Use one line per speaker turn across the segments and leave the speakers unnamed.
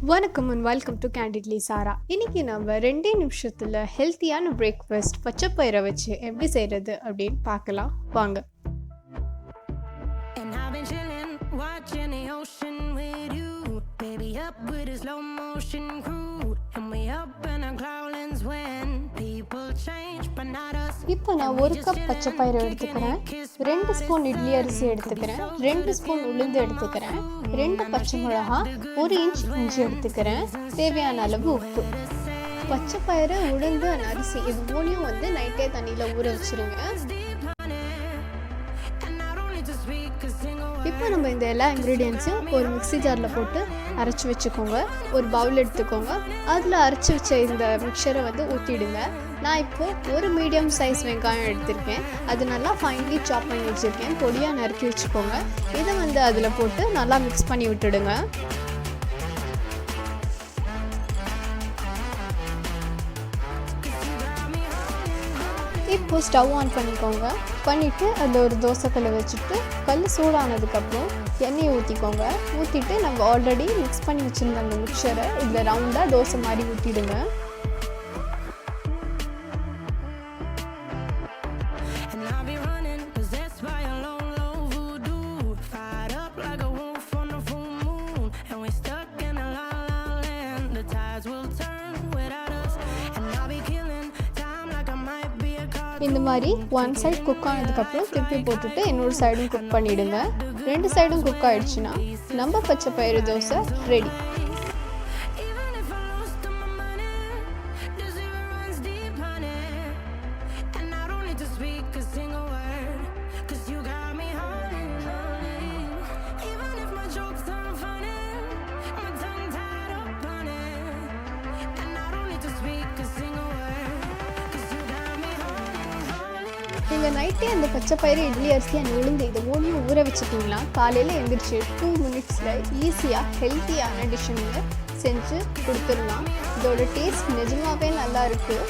வணக்கம் and welcome to Candidly Sara. இன்னைக்கு நம்ம 2 நிமிஷத்துல ஹெல்த்தியான பிரேக்ஃபாஸ்ட் பச்சைப்பயிரை வச்சு எப்படி செய்யறது அப்படின்னு பார்க்கலாம் வாங்க. இப்போ நான் 1 கப் பச்சைப்பயிரை எடுத்துக்கிறேன், 2 ஸ்பூன் இட்லி அரிசி எடுத்துக்கிறேன், 2 ஸ்பூன் உளுந்து எடுத்துக்கிறேன், 2 பச்சை மிளகாய், 1 இன்ச் இஞ்சி எடுத்துக்கிறேன், தேவையான அளவு உப்பு. பச்சைப்பயிறு, உளுந்து அரிசி இது மூணையும் நைட்டே தண்ணியில் ஊற வச்சுருங்க. இப்போ நம்ம இந்த எல்லா இன்க்ரீடியன்ஸையும் ஒரு மிக்ஸி ஜாரில் போட்டு அரைச்சி வச்சுக்கோங்க. ஒரு பவுல் எடுத்துக்கோங்க, அதில் அரைச்சி வச்ச இந்த மிக்சரை ஊற்றிடுங்க. நான் இப்போது ஒரு மீடியம் சைஸ் வெங்காயம் எடுத்திருக்கேன், அது நல்லா ஃபைன்லி சாப் பண்ணி வச்சுருக்கேன், பொடியாக நறுக்கி வச்சுக்கோங்க. இதை அதில் போட்டு நல்லா மிக்ஸ் பண்ணி விட்டுடுங்க. இப்போது ஸ்டவ் ஆன் பண்ணிக்கோங்க. பண்ணிவிட்டு அதில் ஒரு தோசைக்கல்லை வச்சுட்டு கல் சூடானதுக்கப்புறம் எண்ணெயை ஊற்றிக்கோங்க. ஊற்றிட்டு நம்ம ஆல்ரெடி மிக்ஸ் பண்ணி வச்சுருந்த அந்த மிக்சரை இதில் ரவுண்டாக தோசை மாதிரி ஊற்றிடுங்க. இந்த மாதிரி ஒன் சைட் குக் ஆனதுக்கப்புறம் திருப்பி போட்டுட்டு இன்னொரு சைடும் குக் பண்ணிவிடுங்க. 2 சைடும் குக் ஆகிடுச்சுன்னா நம்ம பச்சைப்பயிறு தோசை ரெடி. நீங்கள் நைட்டே அந்த பச்சைப்பயிறு, இட்லி அரிசி அந்த உளுந்து இதை மூணையும் ஊற வச்சுட்டிங்களா காலையில் எழுந்திரிச்சு 2 மினிட்ஸில் ஈஸியாக ஹெல்த்தியான டிஷ்ஷை நீங்கள் செஞ்சு கொடுத்துடலாம். இதோட டேஸ்ட் நிஜமாகவே நல்லா இருக்குது.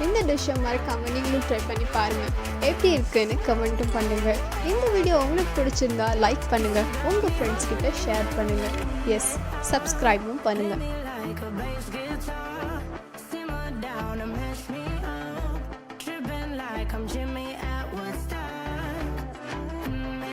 இந்த டிஷ்ஷை மறக்காமல் நீங்களும் ட்ரை பண்ணி பாருங்கள். எப்படி இருக்குன்னு கமெண்ட்டும் பண்ணுங்கள். இந்த வீடியோ உங்களுக்கு பிடிச்சிருந்தா லைக் பண்ணுங்கள், உங்கள் ஃப்ரெண்ட்ஸ் கிட்ட ஷேர் பண்ணுங்கள். எஸ், சப்ஸ்கிரைபும் பண்ணுங்கள். I'm